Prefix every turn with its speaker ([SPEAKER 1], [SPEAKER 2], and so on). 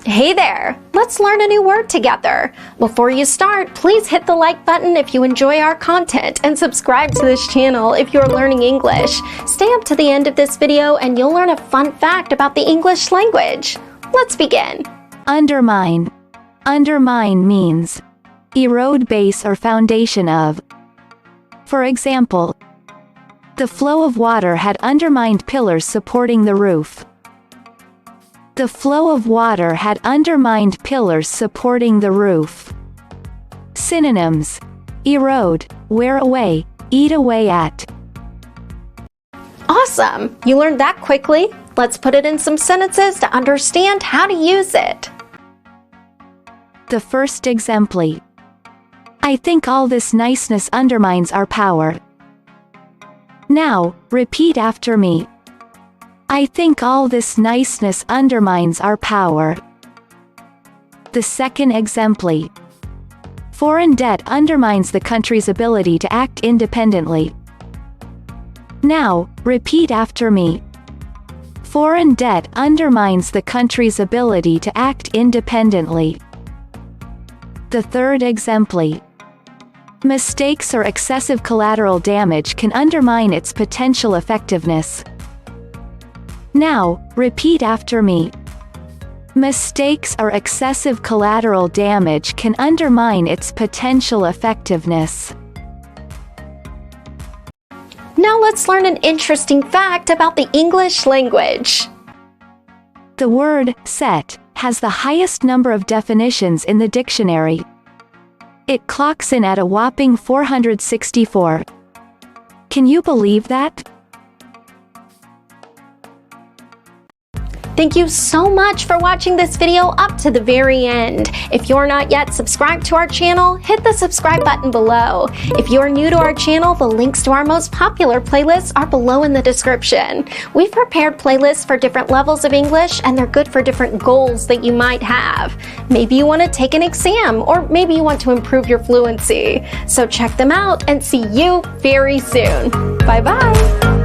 [SPEAKER 1] Hey there! Let's learn a new word together. Before you start, please hit the like button if you enjoy our content and subscribe to this channel if you're learning English. Stay up to the end of this video and you'll learn a fun fact about the English language. Let's begin.
[SPEAKER 2] Undermine. Undermine means erode base or foundation of. For example, the flow of water had undermined pillars supporting the roof. The flow of water had undermined pillars supporting the roof. Synonyms: erode, wear away, eat away at.
[SPEAKER 1] Awesome! You learned that quickly. Let's put it in some sentences to understand how to use it.
[SPEAKER 2] The first exemplar. I think all this niceness undermines our power. Now, repeat after me. I think all this niceness undermines our power. The second exemplar. Foreign debt undermines the country's ability to act independently. Now, repeat after me. Foreign debt undermines the country's ability to act independently. The third exemplar. Mistakes or excessive collateral damage can undermine its potential effectiveness. Now, repeat after me. Mistakes or excessive collateral damage can undermine its potential effectiveness.
[SPEAKER 1] Now let's learn an interesting fact about the English language.
[SPEAKER 2] The word set has the highest number of definitions in the dictionary. It clocks in at a whopping 464. Can you believe that?
[SPEAKER 1] Thank you so much for watching this video up to the very end. If you're not yet subscribed to our channel, hit the subscribe button below. If you're new to our channel, the links to our most popular playlists are below in the description. We've prepared playlists for different levels of English, and they're good for different goals that you might have. Maybe you want to take an exam, or maybe you want to improve your fluency. So check them out and see you very soon. Bye-bye.